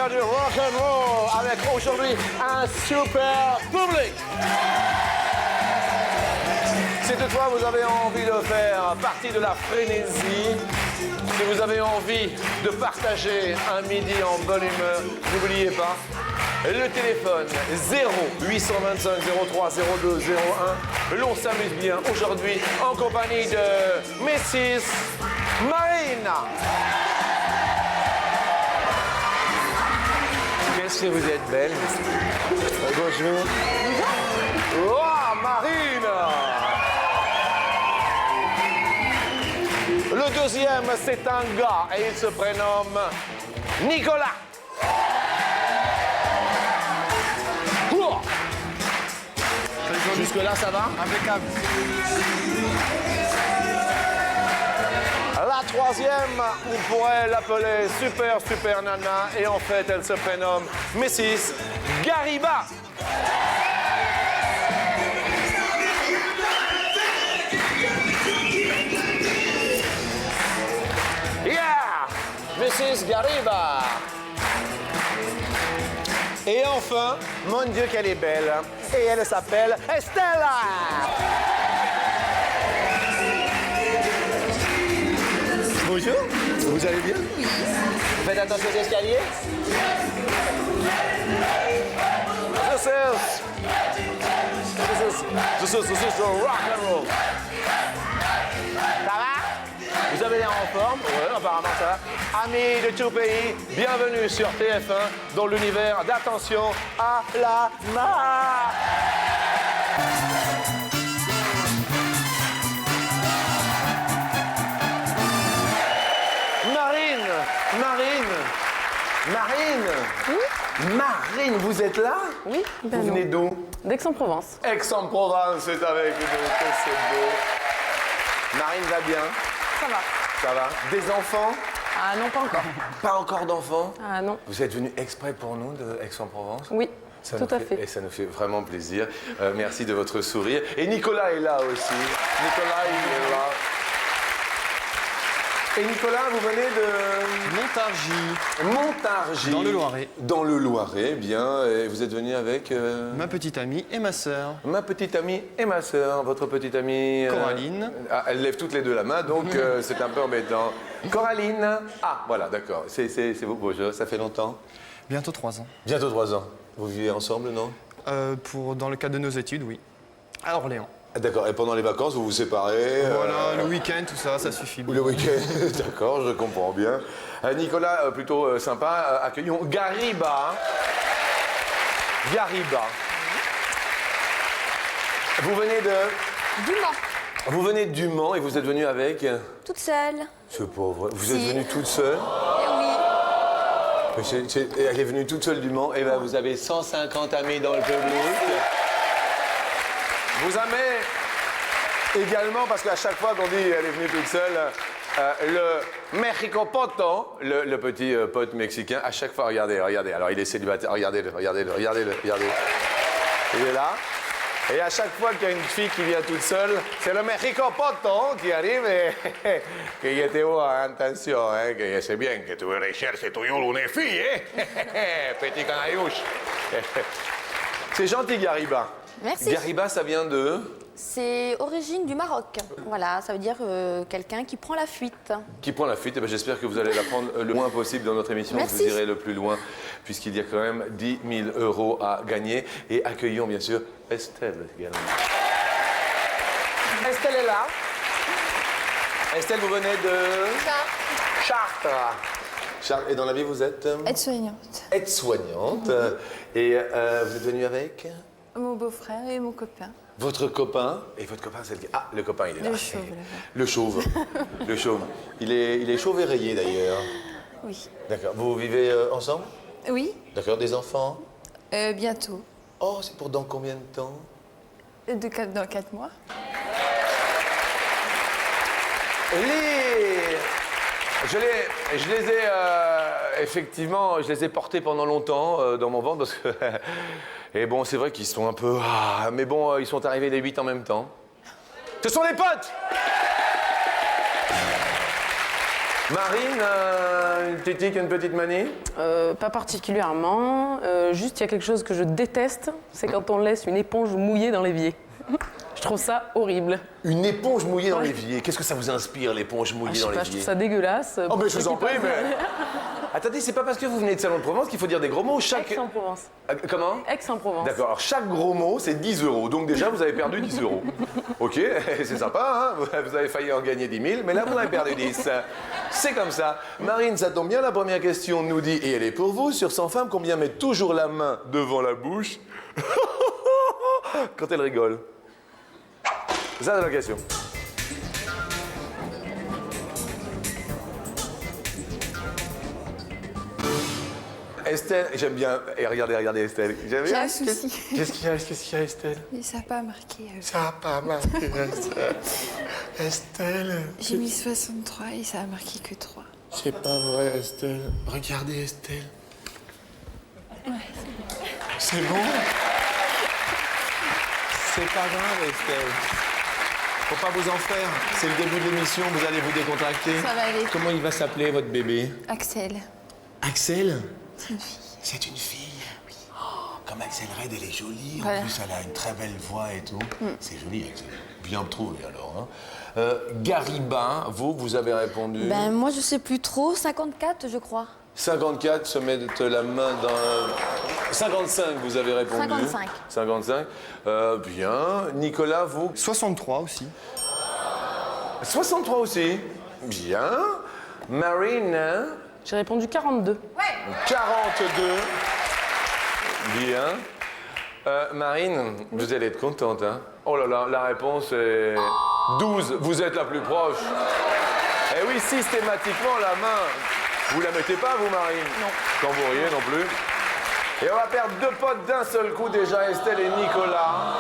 l'univers du rock'n'roll avec aujourd'hui un super public. Si toutefois vous avez envie de faire partie de la frénésie, si vous avez envie de partager un midi en bonne humeur, n'oubliez pas, le téléphone 0 825 03 02 01. L'on s'amuse bien aujourd'hui en compagnie de Mrs. Marina. Qu'est-ce que vous êtes belle. Bonjour. Oh, Marina. Le deuxième, c'est un gars et il se prénomme Nicolas. Jusque-là, ça va? Impeccable. La troisième, on pourrait l'appeler Super Nana et en fait, elle se prénomme Mrs. Gariba. Yeah! Mrs. Gariba. Et enfin, mon Dieu qu'elle est belle. Et elle s'appelle Estella. Bonjour, vous allez bien? Faites attention aux escaliers. This is rock and roll. Ça va? Vous avez l'air en forme? Oui, apparemment ça va. Amis de tout pays, bienvenue sur TF1 dans l'univers d'Attention à la mar. Marine. Oui. Marine, vous êtes là? Oui. Ben vous venez d'où? D'Aix-en-Provence. Aix-en-Provence est avec nous, que c'est beau. Marine va bien? Ça va. Ça va? Des enfants? Ah non, pas encore. Pas encore d'enfants? Ah non. Vous êtes venu exprès pour nous de Aix-en-Provence? Oui, Ça tout nous à fait. Et ça nous fait vraiment plaisir. Merci de votre sourire. Et Nicolas est là aussi. Nicolas, il est là. Et Nicolas, vous venez de... Montargis. Dans le Loiret. Dans le Loiret, bien. Et vous êtes venu avec... Ma petite amie et ma sœur. Ma petite amie et ma sœur. Votre petite amie... Coraline. Ah, elles lèvent toutes les deux la main, donc c'est un peu embêtant. Coraline. Ah, voilà, d'accord. C'est vous, bonjour. Ça fait longtemps? Bientôt 3 ans. Bientôt 3 ans. Vous vivez ensemble, non? Dans le cadre de nos études, oui. À Orléans. Ah, d'accord. Et pendant les vacances, vous vous séparez? Voilà, le week-end, tout ça, ça suffit. Ou le week-end, d'accord, je comprends bien. Nicolas, plutôt sympa, accueillons Gariba. Gariba. Vous venez de... Du Mans. Vous venez du Mans et vous êtes venu avec... Toute seule. C'est pas vrai. Vous êtes Si. venue toute seule? Eh oui. Elle est venue toute seule du Mans. Et ben vous avez 150 amis dans le public. Vous aimez également, parce qu'à chaque fois qu'on dit elle est venue toute seule, le Mexico Poto, le petit pote mexicain, à chaque fois, regardez. Alors il est célibataire, regardez-le. Il est là. Et à chaque fois qu'il y a une fille qui vient toute seule, c'est le Mexico Poto qui arrive et que yo te vois, attention, que je sais bien que tu recherches toujours une fille, petit canayouche. C'est gentil, Gariba. Merci. Gariba, ça vient de... C'est origine du Maroc. Voilà, ça veut dire quelqu'un qui prend la fuite. Qui prend la fuite. Eh ben, j'espère que vous allez la prendre le moins possible dans notre émission. Merci. Vous irez le plus loin, puisqu'il y a quand même 10 000 € à gagner. Et accueillons bien sûr Estelle également. Estelle est là. Estelle, vous venez de... Chartres. Et dans la vie, vous êtes... Aide-soignante. Aide-soignante. Et vous êtes venue avec... Mon beau-frère et mon copain. Votre copain, et votre copain, c'est lequel? Ah, le copain, il est là. Le chauve, là-bas. Le chauve. Le chauve. Il est chauve et rayé, d'ailleurs. Oui. D'accord. Vous vivez ensemble? Oui, D'accord. Des enfants? bientôt. Oh, c'est pour dans combien de temps? Dans 4 mois. Je les ai effectivement, je les ai portés pendant longtemps dans mon ventre parce que et bon, c'est vrai qu'ils sont un peu mais bon, ils sont arrivés les 8 en même temps. Ce sont des potes. Marine, une tétique, une petite manie? Pas particulièrement. Juste, il y a quelque chose que je déteste, c'est quand on laisse une éponge mouillée dans l'évier. Je trouve ça horrible. Une éponge mouillée dans l'évier. Qu'est-ce que ça vous inspire, l'éponge mouillée Je sais dans pas, je trouve l'évier? ça dégueulasse. Oh, mais je vous en prie, mais... Attendez, c'est pas parce que vous venez de Salon de Provence qu'il faut dire des gros mots. Chaque... Aix-en-Provence. Comment? Aix-en-Provence. D'accord, alors chaque gros mot, c'est 10 euros. Donc déjà, vous avez perdu 10 euros. Ok, c'est sympa, hein? Vous avez failli en gagner 10 000, mais là, vous en avez perdu 10. C'est comme ça. Marine, ça tombe bien, la première question nous dit, et elle est pour vous, sur 100 femmes, combien mettent toujours la main devant la bouche quand elles rigolent? Ça, c'est la question. Estelle, j'aime bien. Et regardez Estelle. J'aime J'ai bien. un souci. Qu'est-ce qu'il y a, Estelle? Mais ça n'a pas marqué. Ça n'a pas marqué, Estelle. Estelle. J'ai mis 63 et ça a marqué que 3. C'est pas vrai, Estelle. Regardez, Estelle. C'est bon? C'est pas grave, Estelle. Faut pas vous en faire. C'est le début de l'émission, vous allez vous décontracter. Ça va aller. Comment il va s'appeler, votre bébé? Axel. Axel? C'est une fille. C'est une fille. Oui. Comme Axel Red, elle est jolie. Voilà. En plus, elle a une très belle voix et tout. C'est joli, Axel. Bien trouvé, alors. Hein. Gariba, vous avez répondu. Ben, moi, je sais plus trop. 54, je crois. 54, se mettre la main dans... 55, vous avez répondu. 55. 55. Bien. Nicolas, vous? 63 aussi. 63 aussi. Bien. Marine, hein? J'ai répondu 42. 42. Bien. Marine, vous allez être contente, hein? Oh là là, la réponse est 12. Vous êtes la plus proche. Eh oui, systématiquement, la main. Vous la mettez pas, vous, Marine? Non. Quand vous riez non plus. Et on va perdre 2 potes d'un seul coup déjà, Estelle et Nicolas.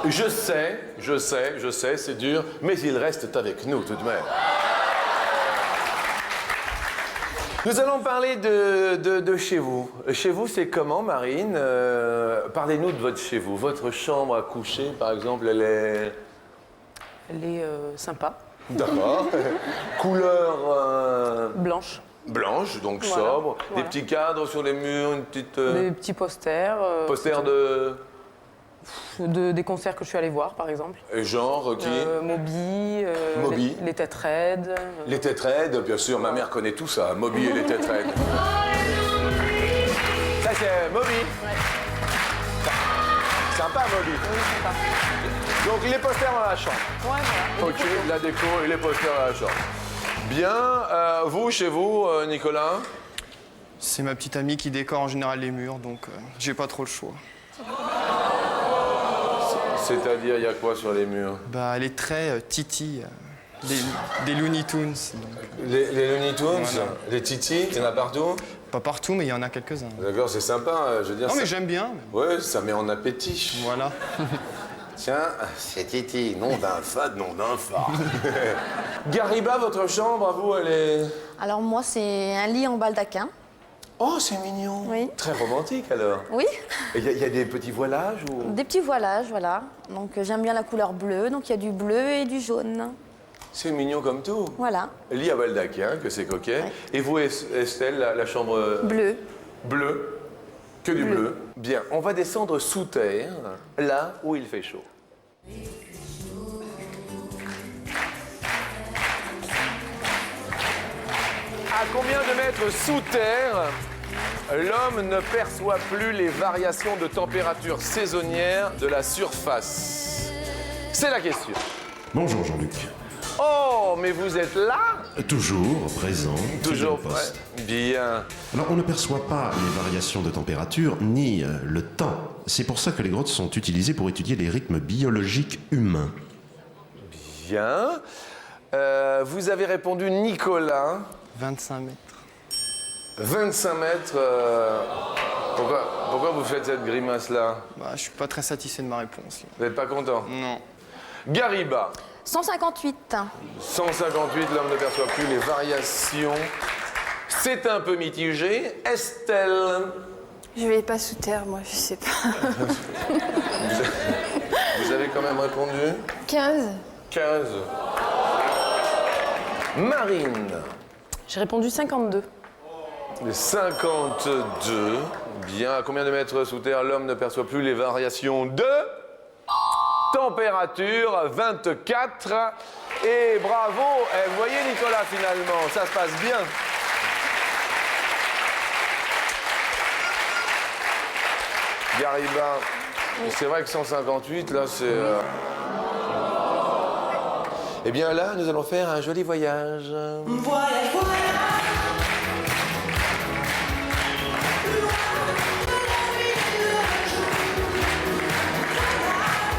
Je sais, c'est dur, mais ils restent avec nous tout de même. Nous allons parler de chez vous. Chez vous, c'est comment, Marine? Parlez-nous de votre chez vous. Votre chambre à coucher, par exemple, elle est... Elle est sympa. D'accord. Couleur Blanche. blanche, donc Voilà, sobre. voilà. Des petits cadres sur les murs, une petite... Des petits posters. poster de... Des concerts que je suis allée voir, par exemple. Genre, qui? Moby. Moby. Les Têtes Raides. Les têtes raides, bien sûr, ma mère connaît tout ça, Moby et les têtes raides. Ça, c'est Moby. Sympa, Moby. Oui, sympa. Donc, les posters dans la chambre. Ouais, voilà. Ok, la déco et les posters dans la chambre. Bien. Vous, chez vous, Nicolas? C'est ma petite amie qui décore en général les murs, donc j'ai pas trop le choix. C'est-à-dire, il y a quoi sur les murs? Bah, elle est très Titi, des Looney Tunes. donc, Les Looney Tunes, Voilà. les Titi, il y en a partout? pas partout, mais il y en a quelques-uns. D'accord, c'est sympa, je veux dire. Non, mais ça... j'aime bien. Ouais, ça met en appétit. Voilà. Tiens, c'est Titi, nom d'un fade, nom d'un phare. Gariba, votre chambre, à vous, elle est... Alors, moi, c'est un lit en baldaquin. Oh, c'est mignon. Oui. Très romantique, alors. Oui. Il y a des petits voilages ou... Des petits voilages, voilà. Donc, j'aime bien la couleur bleue. Donc, il y a du bleu et du jaune. C'est mignon comme tout. Voilà. Lit à baldaquin, que c'est coquet. Ouais. Et vous, Estelle, la chambre... Bleu. Bleu. Que du bleu. Bien, on va descendre sous terre, là où il fait chaud. À combien de mètres sous terre, l'homme ne perçoit plus les variations de température saisonnières de la surface? C'est la question. Bonjour Jean-Luc. Oh, mais vous êtes là? Toujours présent. Toujours fidèle poste. prêt. Bien. Alors on ne perçoit pas les variations de température ni le temps. C'est pour ça que les grottes sont utilisées pour étudier les rythmes biologiques humains. Bien. Vous avez répondu Nicolas. 25 mètres. 25 mètres. Pourquoi vous faites cette grimace-là? Bah, je suis pas très satisfait de ma réponse. Là. Vous n'êtes pas content? Non. Gariba. 158. 158, l'homme ne perçoit plus les variations. C'est un peu mitigé. Estelle. Je vais pas sous terre, moi, je sais pas. Vous avez quand même répondu 15. 15. Marine. J'ai répondu 52. 52. Bien. À combien de mètres sous terre l'homme ne perçoit plus les variations de température? 24. Et bravo. Eh, vous voyez, Nicolas, finalement, ça se passe bien. Gariba, c'est vrai que 158, là, c'est... Eh bien, là, nous allons faire un joli voyage.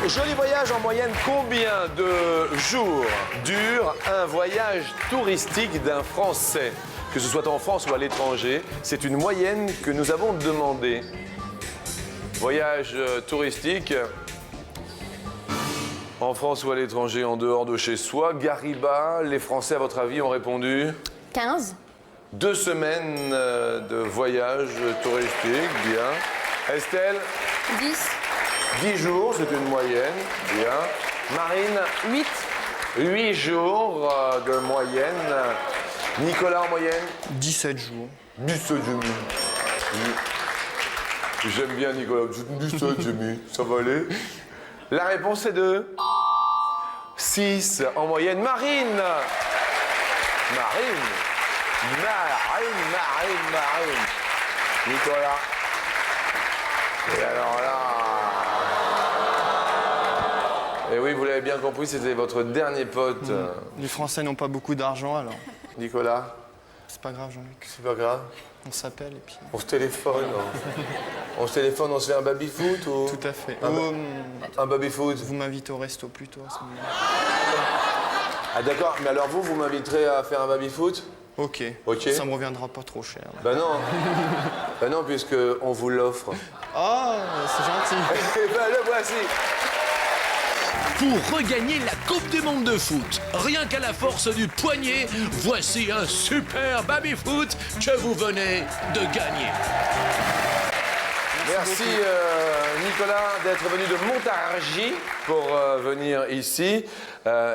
Joli voyage, en moyenne, combien de jours dure un voyage touristique d'un Français? Que ce soit en France ou à l'étranger, c'est une moyenne que nous avons demandée. Voyage touristique en France ou à l'étranger, en dehors de chez soi. Gariba, les Français, à votre avis, ont répondu 15. 2 semaines de voyage touristique, bien. Estelle, 10. 10 jours, c'est une moyenne, bien. Marine, 8. 8 jours de moyenne. Nicolas, en moyenne 17 jours. 17 jours. J'aime bien Nicolas, 17 jours, ça va aller. La réponse est de 6 en moyenne. Marine. Marine. Nicolas. Et alors là... Et oui, vous l'avez bien compris, c'était votre dernier pote. Les Français n'ont pas beaucoup d'argent, alors Nicolas, c'est pas grave, Jean-Luc. c'est pas grave. On s'appelle et puis... On se téléphone. On se téléphone, on se fait un baby-foot ou... Tout à fait. Un baby-foot. Vous m'invitez au resto plutôt à ce moment-là. Ah d'accord, mais alors vous m'inviterez à faire un baby-foot? Ok. Ok. Ça me reviendra pas trop cher. Ben non. Ben non, puisque on vous l'offre. Ah, c'est gentil. Et ben le voici. Pour regagner la Coupe du Monde de foot, rien qu'à la force du poignet, voici un super baby-foot que vous venez de gagner. Merci Nicolas d'être venu de Montargis pour venir ici.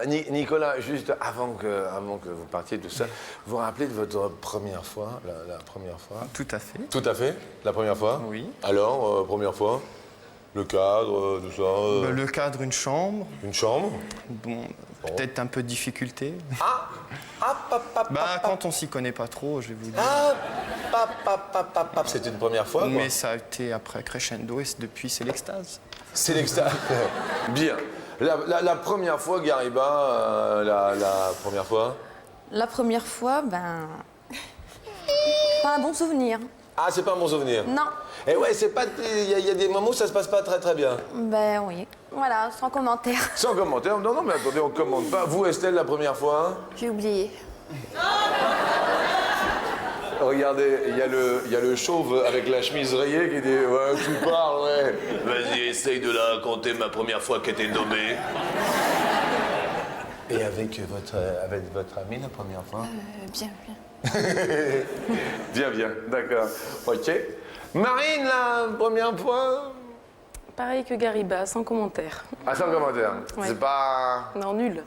Nicolas, juste avant que vous partiez de tout ça, vous vous rappelez de votre première fois, la première fois? Tout à fait. Tout à fait, la première fois? Oui. Alors, première fois? Le cadre, tout ça? Le cadre, une chambre. Une chambre? Bon, peut-être un peu de difficulté. Bah, Quand on s'y connaît pas trop, je vais vous dire. C'était une première fois, quoi. Mais ça a été après crescendo et depuis, c'est l'extase. C'est l'extase. Bien. La première fois, Gariba, la première fois? La première fois, ben... Pas un bon souvenir. Ah, c'est pas un bon souvenir? Non. Eh ouais, c'est pas... Il y a des moments où ça se passe pas très bien. Ben oui. Voilà, sans commentaire. Sans commentaire? Non, mais attendez, on commente pas. Vous, Estelle, la première fois? J'ai oublié. Regardez, il y a le chauve avec la chemise rayée qui dit « Ouais, tu parles, ouais. Vas-y, essaye de la raconter ma première fois qu'elle était nommée. » Et avec votre ami, la première fois? Bien. Bien, d'accord. Ok. Marine, la première fois? Pareil que Gariba, sans commentaire. Ah, sans commentaire. Ouais. C'est pas... Non, nul.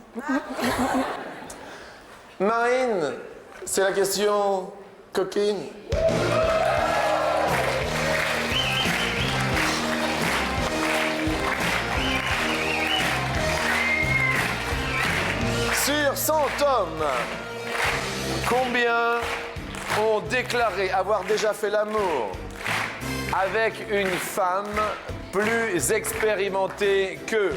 Marine, c'est la question coquine. Sur 100 hommes, combien ont déclaré avoir déjà fait l'amour avec une femme plus expérimentée qu'eux?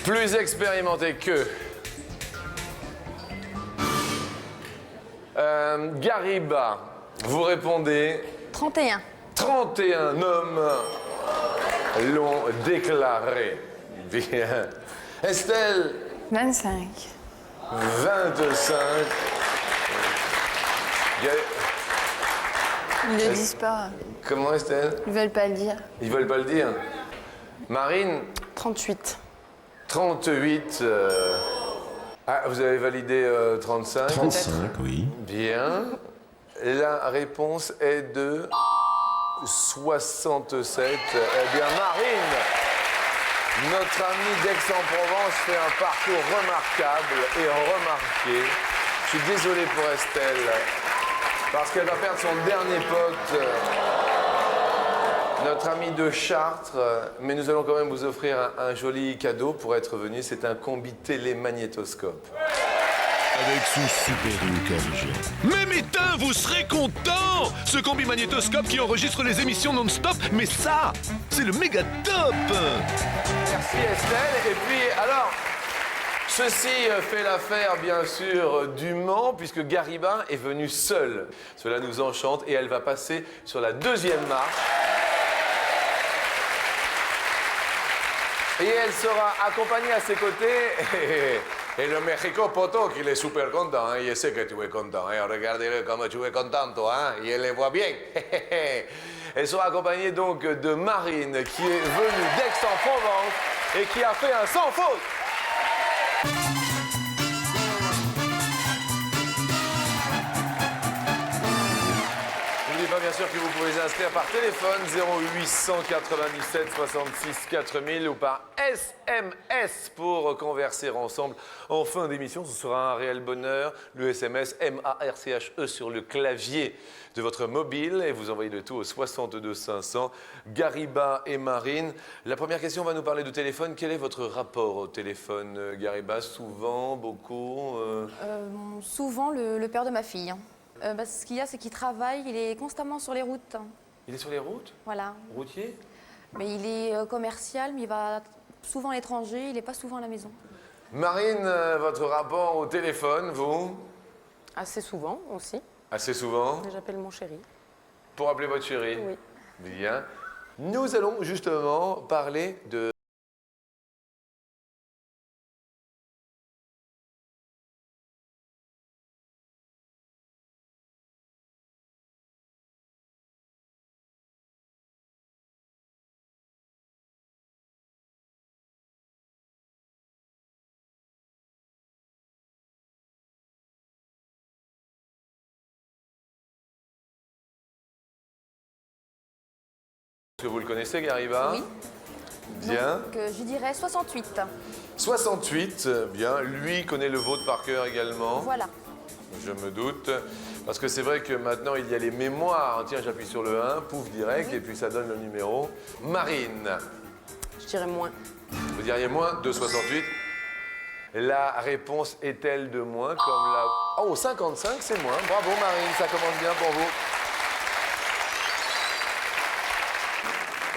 Plus expérimentée qu'eux. Gariba, vous répondez 31. 31 hommes l'ont déclaré. Bien. Estelle, 25. 25. Ils ne le disent pas. Comment, Estelle? Ils veulent pas le dire. Ils veulent pas le dire. Marine, 38. 38. Ah, vous avez validé 35? 35, oui. Bien. La réponse est de 67. Eh bien, Notre ami d'Aix-en-Provence fait un parcours remarquable et remarqué. Je suis désolé pour Estelle, parce qu'elle va perdre son dernier pote, notre ami de Chartres. Mais nous allons quand même vous offrir un joli cadeau pour être venu. C'est un combi télémagnétoscope. Avec son super look algérien. Mais métain, vous serez content! Ce combi magnétoscope qui enregistre les émissions non-stop, mais ça, c'est le méga top! Merci Estelle. Et puis, alors, ceci fait l'affaire, bien sûr, du Mans, puisque Gariba est venue seule. Cela nous enchante et elle va passer sur la deuxième marche. Et elle sera accompagnée à ses côtés. Et le Mexico Poto, qu'il est super content, hein. Je sais que tu es content, hein. Regardez-le comme tu es content, toi, hein. Et elle les voit bien. Elle sera accompagnée donc de Marine, qui est venue d'Aix-en-Provence et qui a fait un sans faute. N'oubliez pas bien sûr que vous pouvez vous inscrire par téléphone 0897 66 4000 ou par SMS pour converser ensemble en fin d'émission. Ce sera un réel bonheur. Le SMS MARCHE sur le clavier de votre mobile et vous envoyez le tout au 62 500. Gariba et Marine. La première question va nous parler de téléphone. Quel est votre rapport au téléphone, Gariba? Souvent, beaucoup Souvent, le père de ma fille. Ce qu'il y a, c'est qu'il travaille, il est constamment sur les routes. Il est sur les routes? Voilà. Routier? Mais il est commercial, mais il va souvent à l'étranger, il n'est pas souvent à la maison. Marine, votre rapport au téléphone, vous? Assez souvent aussi. Assez souvent? J'appelle mon chéri. Pour appeler votre chéri? Oui. Bien. Nous allons justement parler de... Est-ce que vous le connaissez, Gariba? Oui. Bien. Donc, je dirais 68. 68, bien. Lui connaît le vôtre par cœur également. Voilà. Je me doute. Parce que c'est vrai que maintenant, il y a les mémoires. Tiens, j'appuie sur le 1, pouf, direct, et puis ça donne le numéro. Marine, Je dirais moins. vous diriez moins de 68. La réponse est-elle de moins comme la... Oh, 55, c'est moins. Bravo, Marine, ça commence bien pour vous.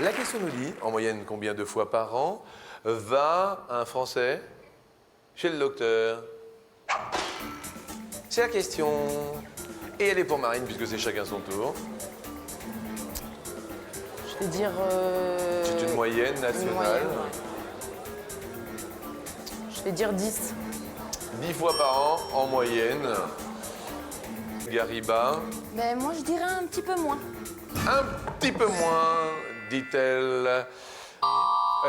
La question nous dit, en moyenne, combien de fois par an va un Français chez le docteur? C'est la question. Et elle est pour Marine, puisque c'est chacun son tour. Je vais dire... C'est une moyenne nationale. une moyenne, ouais. Je vais dire 10. 10 fois par an, en moyenne. Gariba. Mais moi, je dirais un petit peu moins. Un petit peu moins, dit-elle.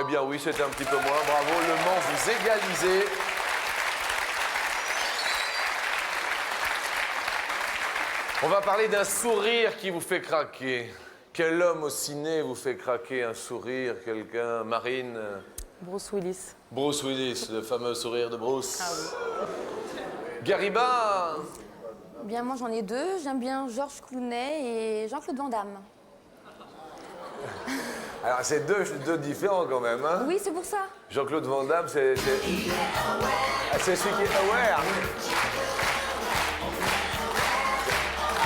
Eh bien oui, c'est un petit peu moins. Bravo, Le Mans, vous égalisez. On va parler d'un sourire qui vous fait craquer. Quel homme au ciné vous fait craquer un sourire? Quelqu'un? Marine? Bruce Willis. Bruce Willis, le fameux sourire de Bruce. Ah oui. Gariba? Bien, moi, j'en ai deux. J'aime bien Georges Clooney et Jean-Claude Van Damme. Alors, c'est deux différents quand même, hein? Oui, c'est pour ça. Jean-Claude Van Damme, c'est celui qui est aware.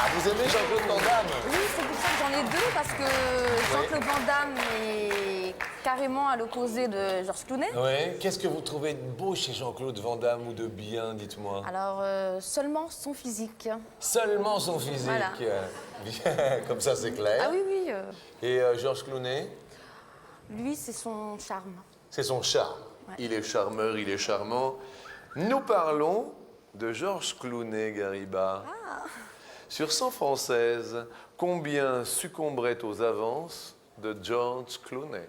Ah, vous aimez Jean-Claude Van Damme? Oui, c'est pour ça que j'en ai deux, parce que Jean-Claude Van Damme est carrément à l'opposé de Georges Clooney. Oui. Qu'est-ce que vous trouvez de beau chez Jean-Claude Van Damme ou de bien, dites-moi? Alors, seulement son physique. Seulement son physique. Voilà. Bien, comme ça c'est clair. Ah oui, oui. Et Georges Clooney? Lui, c'est son charme. C'est son charme. Ouais. Il est charmeur, il est charmant. Nous parlons de Georges Clooney, Gariba. Ah. Sur 100 Françaises, combien succomberaient aux avances de George Clooney?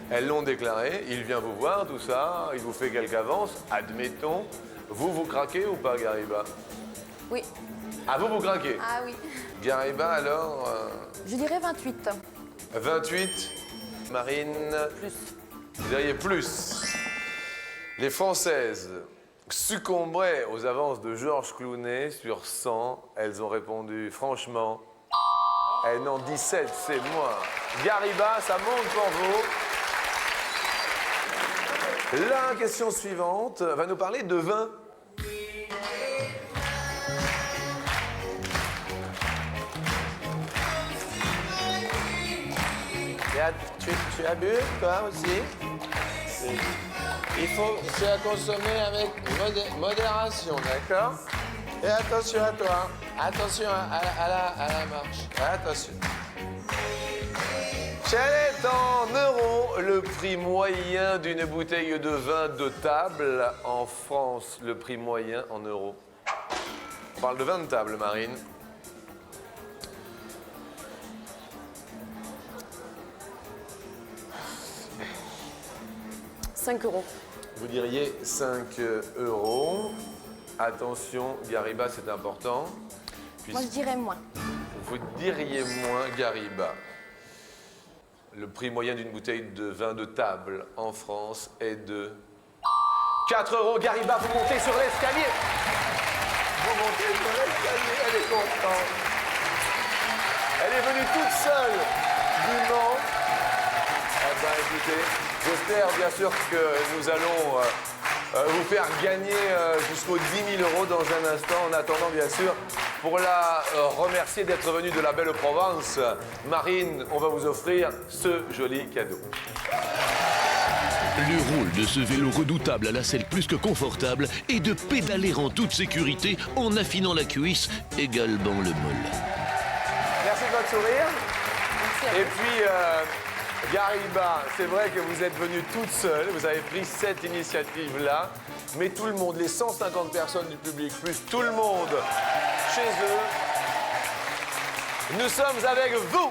Elles l'ont déclaré, il vient vous voir, tout ça, il vous fait quelques avances, admettons. Vous craquez ou pas, Gariba? Oui. Ah, vous craquez? Ah oui. Gariba, alors Je dirais 28. 28. Marine, Plus. vous diriez plus. Les Françaises succomberaient aux avances de Georges Clooney sur 100. Elles ont répondu franchement. Elles n'ont 17, c'est moins. Gariba, ça monte pour vous. La question suivante va nous parler de vin. Tu as bu, toi aussi? C'est à consommer avec modération, d'accord? Et attention à toi. Attention à la marche. Attention. Quel est en euros le prix moyen d'une bouteille de vin de table en France? Le prix moyen en euros. On parle de vin de table, Marine. €5. Vous diriez 5 euros. Attention, Gariba, c'est important. Moi, je dirais moins. Vous diriez moins, Gariba. Le prix moyen d'une bouteille de vin de table en France est de 4 euros. Gariba, vous montez sur l'escalier. Vous montez sur l'escalier, elle est contente. Elle est venue toute seule du Mans. Eh ben, écoutez, j'espère bien sûr que nous allons vous faire gagner jusqu'aux 10 000 € dans un instant. En attendant, bien sûr, pour la remercier d'être venue de la belle Provence, Marine, on va vous offrir ce joli cadeau. Le rôle de ce vélo redoutable à la selle plus que confortable est de pédaler en toute sécurité en affinant la cuisse, également le molle. Merci de votre sourire. Merci à Et vous. puis, Gariba, c'est vrai que vous êtes venue toute seule, vous avez pris cette initiative-là, mais tout le monde, les 150 personnes du public, plus tout le monde chez eux, nous sommes avec vous.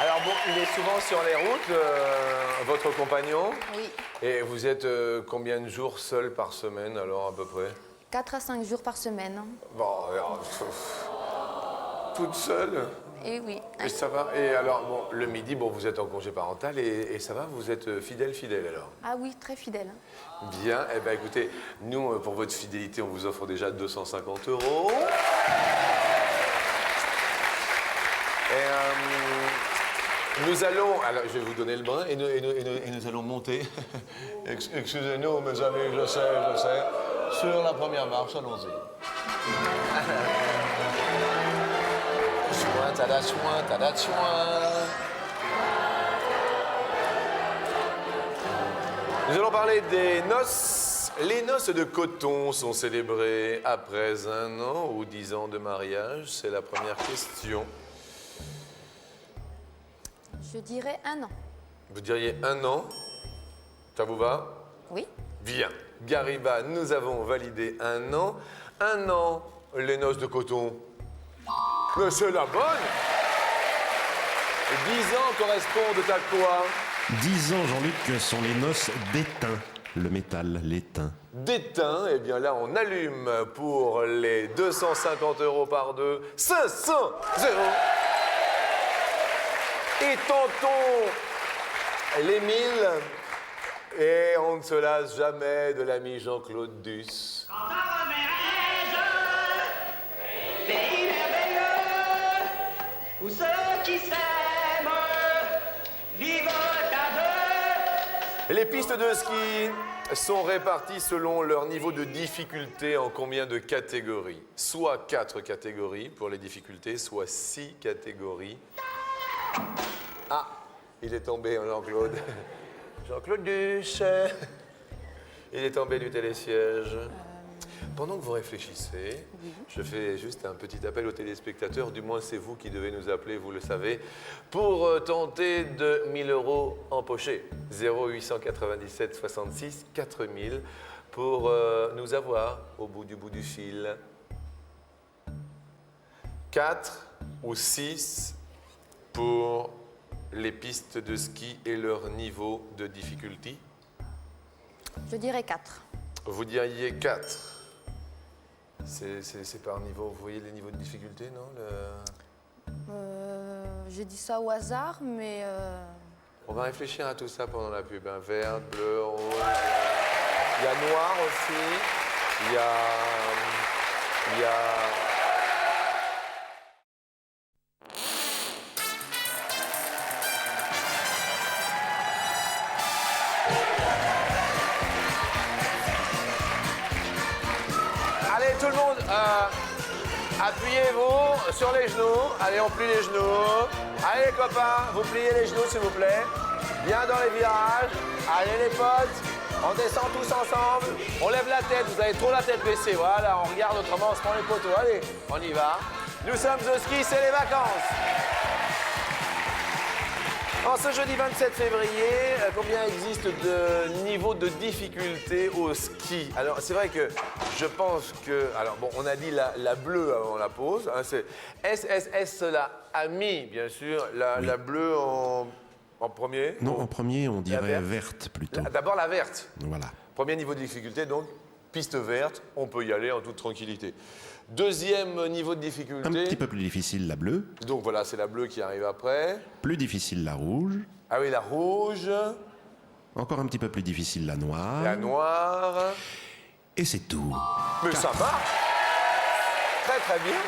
Alors bon, il est souvent sur les routes, votre compagnon. Oui. Et vous êtes combien de jours seul par semaine, alors, à peu près? 4 à 5 jours par semaine. Bon, alors, toute seule? Et oui. Et ça va? Et alors, bon, le midi, bon, vous êtes en congé parental et ça va? Vous êtes fidèle alors? Ah oui, très fidèle. Bien, eh bien écoutez, nous, pour votre fidélité, on vous offre déjà 250 €. Et nous allons, alors je vais vous donner le bras et nous allons monter. Excusez-nous, mes amis, je sais, sur la première marche, allons-y. Soin, tada, soin, tada, soin. Nous allons parler des noces. Les noces de coton sont célébrées après 1 an ou 10 ans de mariage. C'est la première question. Je dirais 1 an. Vous diriez 1 an? Ça vous va? Oui. Bien. Gariba, nous avons validé 1 an. 1 an, les noces de coton. Mais c'est la bonne! 10 ans correspondent à quoi? 10 ans, Jean-Luc, sont les noces d'étain. Le métal, l'étain. D'étain, eh bien là, on allume pour les 250 € par deux. 500 €! Et tentons les 1000. Et on ne se lasse jamais de l'ami Jean-Claude Duss. Pays merveilleux, où ceux qui s'aiment vivent à deux. Les pistes de ski sont réparties selon leur niveau de difficulté en combien de catégories? Soit 4 catégories pour les difficultés, soit 6 catégories. Ah, il est tombé, Jean-Claude. Jean-Claude Duss. Il est tombé du télésiège. Pendant que vous réfléchissez, je fais juste un petit appel aux téléspectateurs, du moins c'est vous qui devez nous appeler, vous le savez, pour tenter de 1 000 € empochés. 0897 66 4000 pour nous avoir au bout du fil. 4 ou 6 pour les pistes de ski et leur niveau de difficulté. Je dirais 4. Vous diriez 4. C'est par niveau, vous voyez les niveaux de difficulté, non? J'ai dit ça au hasard, mais... On va réfléchir à tout ça pendant la pub. Hein. Vert, bleu, rouge. Il y a noir aussi. Il y a... Allez, tout le monde, appuyez-vous sur les genoux. Allez, on plie les genoux. Allez, les copains, vous pliez les genoux, s'il vous plaît. Bien dans les virages. Allez, les potes, on descend tous ensemble. On lève la tête, vous avez trop la tête baissée. Voilà, on regarde autrement, on se prend les poteaux. Allez, on y va. Nous sommes au ski, c'est les vacances. En ce jeudi 27 février, combien existe de niveaux de difficulté au ski? Alors, c'est vrai que je pense que... Alors, bon, on a dit la bleue avant la pause. Hein, c'est SSS cela a mis, bien sûr, la bleue en premier. Non, en premier, on dirait verte. verte plutôt. D'abord la verte. Voilà. Premier niveau de difficulté, donc, piste verte, on peut y aller en toute tranquillité. Deuxième niveau de difficulté. Un petit peu plus difficile, la bleue. Donc voilà, c'est la bleue qui arrive après. Plus difficile, la rouge. Ah oui, la rouge. Encore un petit peu plus difficile, la noire. La noire. Et c'est tout. Mais ça marche. Très très bien.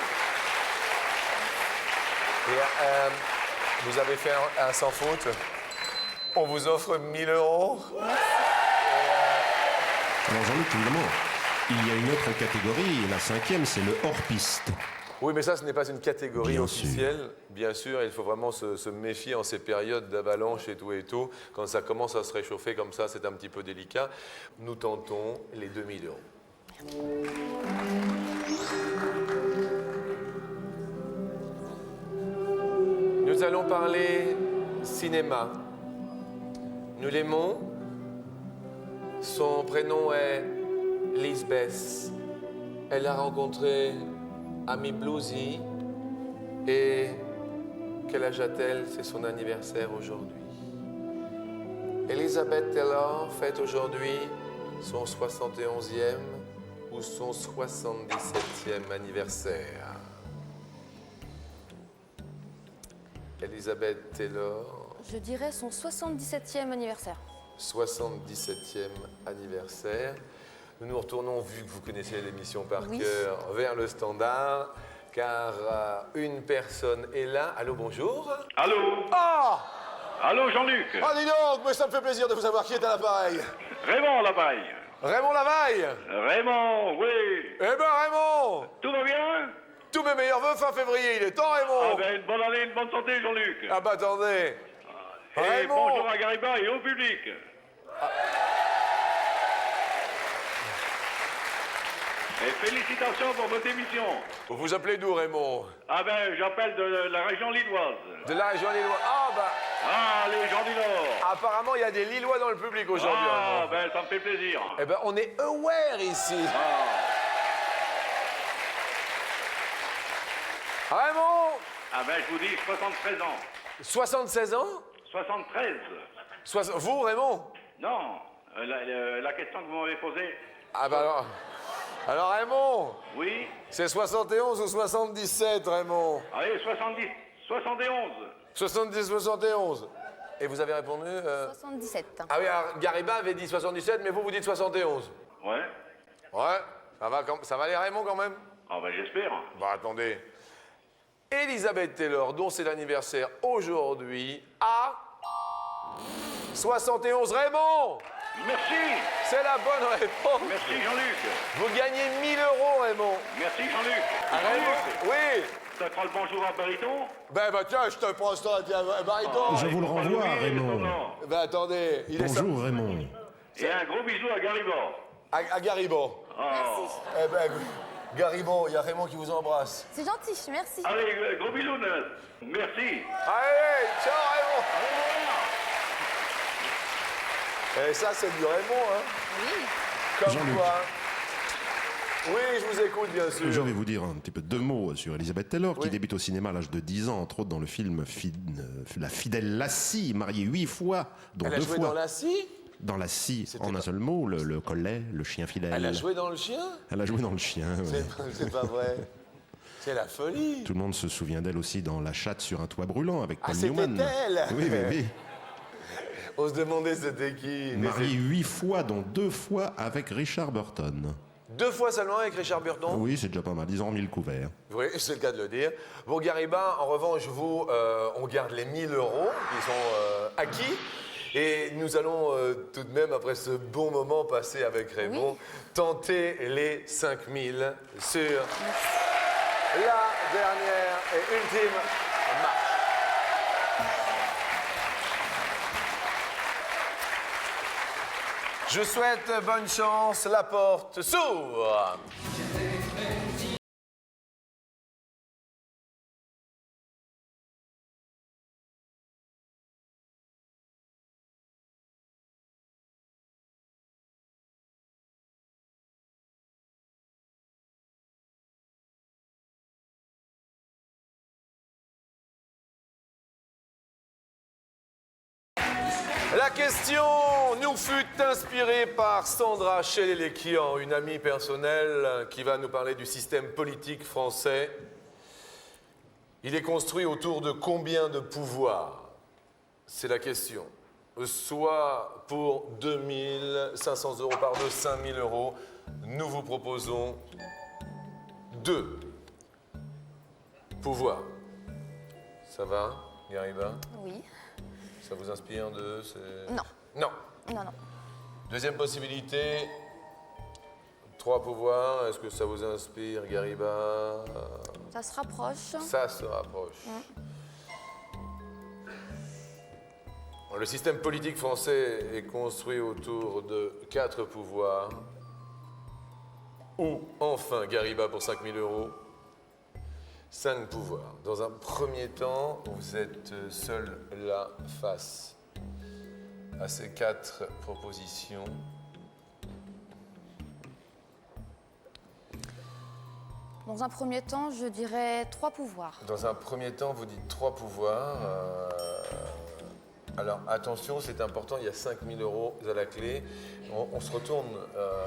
Et vous avez fait un sans faute. On vous offre 1 000 €. Alors Jean-Luc, évidemment, il y a une autre catégorie, la 5e, c'est le hors-piste. Oui, mais ça, ce n'est pas une catégorie Bien officielle. Bien sûr, il faut vraiment se méfier en ces périodes d'avalanche et tout. Quand ça commence à se réchauffer comme ça, c'est un petit peu délicat. Nous tentons les 2 000 €. Nous allons parler cinéma. Nous l'aimons. Son prénom est Lisbeth. Elle a rencontré Ami Bluesy. Et quel âge a-t-elle? C'est son anniversaire aujourd'hui. Elizabeth Taylor fête aujourd'hui son 71e ou son 77e anniversaire. Elizabeth Taylor, Je dirais son 77e anniversaire. 77e anniversaire. Nous nous retournons, vu que vous connaissez l'émission par Oui. cœur, vers le standard, car une personne est là. Allô, bonjour. Allô? Ah! Allô, Jean-Luc? Ah, dis donc, mais ça me fait plaisir de vous savoir qui est à l'appareil. Raymond, l'appareil. Raymond Lavaille. Raymond, oui. Eh ben, Raymond, Tout va bien? tous mes meilleurs voeux fin février, il est temps, Ah Raymond. ben, une bonne année, une bonne santé, Jean-Luc. Ah bah attendez. Et Raymond. bonjour à Gariba et au public. Et félicitations pour votre émission. Vous vous appelez d'où, Raymond? Ah ben, j'appelle de la région lilloise. De la région lilloise. Ah bah, Ah, les gens du Nord. apparemment, il y a des Lillois dans le public aujourd'hui, Ah, Raymond. ben, ça me fait plaisir. Eh ben, on est aware ici. Raymond, Ah ben, je vous dis, 73 ans. 76 ans 73. Vous, Raymond? Non, la question que vous m'avez posée, Ah bah alors... Alors, Raymond, oui. c'est 71 ou 77, Raymond? Allez, 70, 71. 70-71. Et vous avez répondu 77. Ah oui, alors Gariba avait dit 77, mais vous dites 71. Ouais. Ouais, ça va les Raymond quand même? Ah ben, j'espère. Bah attendez. Elizabeth Taylor, dont c'est l'anniversaire aujourd'hui, a 71. Raymond, Merci. c'est la bonne réponse. Merci, Jean-Luc. Vous gagnez 1 000 €, Raymond. Merci, Jean-Luc. Raymond, oui. Ça fera le bonjour à Bariton. Ben bah tiens, je te prends ça, tiens, Bariton. Je vous le renvoie, Raymond. Ben attendez, il est Bonjour, Raymond. Et un gros bisou à Garibord. à Garibon. Oh. Eh ben, Garibon, il y a Raymond qui vous embrasse. C'est gentil, merci. Allez, gros bisous, Neuf. Merci. Allez, ciao Raymond. Et ça, c'est du Raymond, hein? Oui. Comme Jean-Luc. quoi. Oui, je vous écoute, bien sûr. Je vais vous dire un petit peu 2 mots sur Elizabeth Taylor, Oui. qui débute au cinéma à l'âge de 10 ans, entre autres dans le film La fidèle Lassie, mariée 8 fois, dont Elle a 2 joué fois. dans La Scie? dans la scie en un seul mot, le collet, le chien fidèle. Elle a joué dans le chien? Elle a joué dans le chien. Ouais. C'est pas vrai. C'est la folie. Tout le monde se souvient d'elle aussi dans La chatte sur un toit brûlant avec Paul c'était Newman. elle. Oui, oui, oui. On se demandait c'était qui. Mais Mariée 8 fois, dont 2 fois avec Richard Burton. 2 fois seulement avec Richard Burton? Oui, c'est déjà pas mal. Ils ont remis le couvert. Oui, c'est le cas de le dire. Bon, Gariba, en revanche, vous, on garde les 1 000 euros qui sont acquis. Et nous allons tout de même, après ce bon moment passé avec Raymond, tenter les 5 000 sur la dernière et ultime marche. Je souhaite bonne chance, la porte s'ouvre. La question nous fut inspirée par Sandra Chelelekian, une amie personnelle qui va nous parler du système politique français. Il est construit autour de combien de pouvoirs? C'est la question. Soit pour 2 500 €, pardon, 5 000 €, nous vous proposons 2 pouvoirs. Ça va, Gariba? Oui. Ça vous inspire de... Non. Non. Non, non. Deuxième possibilité, 3 pouvoirs. Est-ce que ça vous inspire, Gariba? Ça se rapproche. Ça se rapproche. Le système politique français est construit autour de 4 pouvoirs. Ou, enfin, Gariba pour 5 000 €. 5 pouvoirs. Dans un premier temps, vous êtes seul là face à ces 4 propositions. Dans un premier temps, je dirais 3 pouvoirs. Dans un premier temps, vous dites 3 pouvoirs. Alors attention, c'est important, il y a 5 000 € à la clé. On se retourne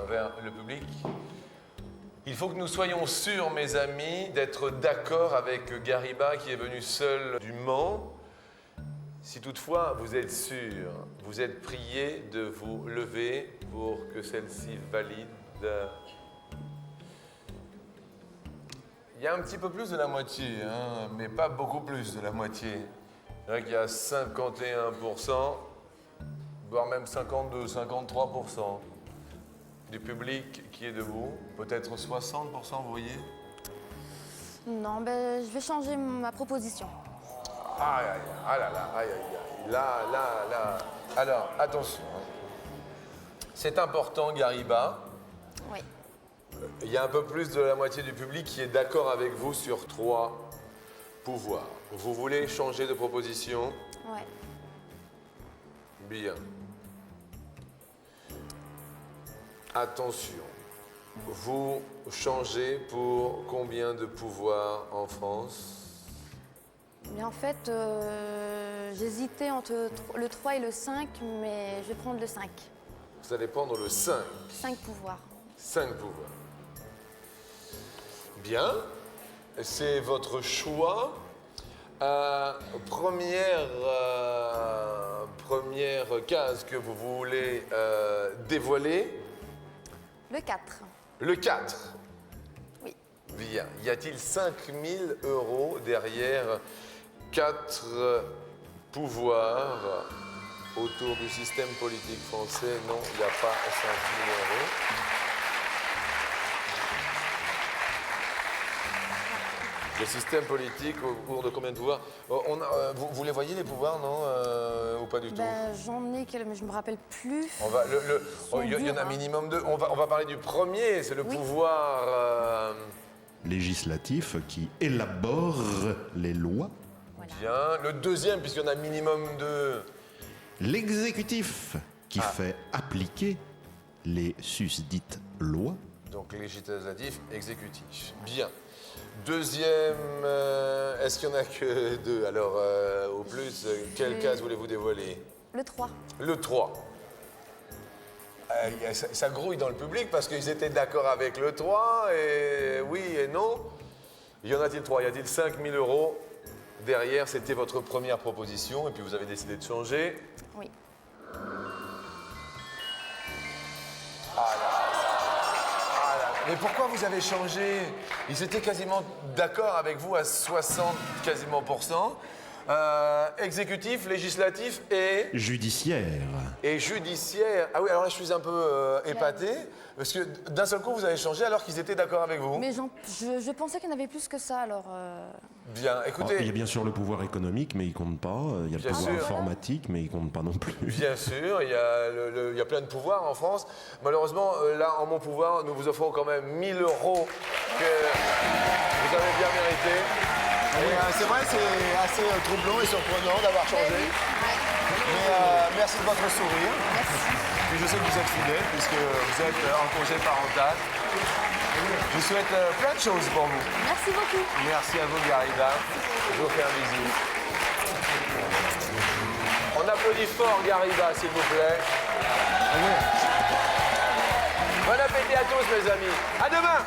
vers le public. Il faut que nous soyons sûrs, mes amis, d'être d'accord avec Gariba qui est venu seul du Mans. Si toutefois vous êtes sûr, vous êtes prié de vous lever pour que celle-ci valide. Il y a un petit peu plus de la moitié, hein, mais pas beaucoup plus de la moitié. Je dirais qu'il y a 51%, voire même 52, 53%. Du public qui est debout, peut-être 60%, vous voyez? Non, ben, je vais changer ma proposition. Aïe, aïe, ah là là, aïe, aïe, aïe, là. Alors, attention. C'est important, Gariba. Oui. Il y a un peu plus de la moitié du public qui est d'accord avec vous sur 3 pouvoirs. Vous voulez changer de proposition? Ouais. Bien. Attention, vous changez pour combien de pouvoirs en France? Mais en fait, j'hésitais entre le 3 et le 5, mais je vais prendre le 5. Vous allez prendre le 5. 5 pouvoirs. 5 pouvoirs. Bien, c'est votre choix. Première case que vous voulez dévoiler. Le 4. Le 4. Oui. Bien. Y a-t-il 5 000 € derrière 4 pouvoirs autour du système politique français? Non, il n'y a pas 5 000 €. Le système politique, au cours de combien de pouvoirs? Vous les voyez, les pouvoirs, non? Ou pas du tout? Ben, j'en ai quelques, mais je ne me rappelle plus. Il y en a minimum 2. On va parler du premier, c'est le Oui. pouvoir... Législatif qui élabore les lois. Voilà. Bien. Le deuxième, puisqu'il y en a minimum 2. L'exécutif qui fait appliquer les susdites lois. Donc législatif, exécutif. Bien. Deuxième, est-ce qu'il n'y en a que 2? Alors, au plus, quelle case voulez-vous dévoiler? Le 3. Le 3. Ça grouille dans le public parce qu'ils étaient d'accord avec le 3 et oui et non. Y en a-t-il 3? Y a-t-il 5 000 € derrière? C'était votre première proposition et puis vous avez décidé de changer. Oui. Mais pourquoi vous avez changé? Ils étaient quasiment d'accord avec vous à 60 quasiment %. Exécutif, législatif et Judiciaire. judiciaire. Ah oui, alors là je suis un peu épaté parce que d'un seul coup vous avez changé alors qu'ils étaient d'accord avec vous. Mais je pensais qu'il y en avait plus que ça, alors... Bien, écoutez. Il y a bien sûr le pouvoir économique, mais il compte pas. Il y a le Bien pouvoir sûr. informatique, mais il compte pas non plus. Bien sûr, il y a plein de pouvoirs en France. Malheureusement, là, en mon pouvoir, nous vous offrons quand même 1 000 € que vous avez bien mérité. C'est vrai, c'est assez troublant et surprenant d'avoir changé. Mais merci de votre sourire. Puis je sais que vous êtes fidèle puisque vous êtes en congé parental. Je vous souhaite plein de choses pour vous. Merci beaucoup. Merci à vous, Gariba. Je vous fais un bisou. On applaudit fort Gariba, s'il vous plaît. Bon appétit à tous, mes amis. À demain.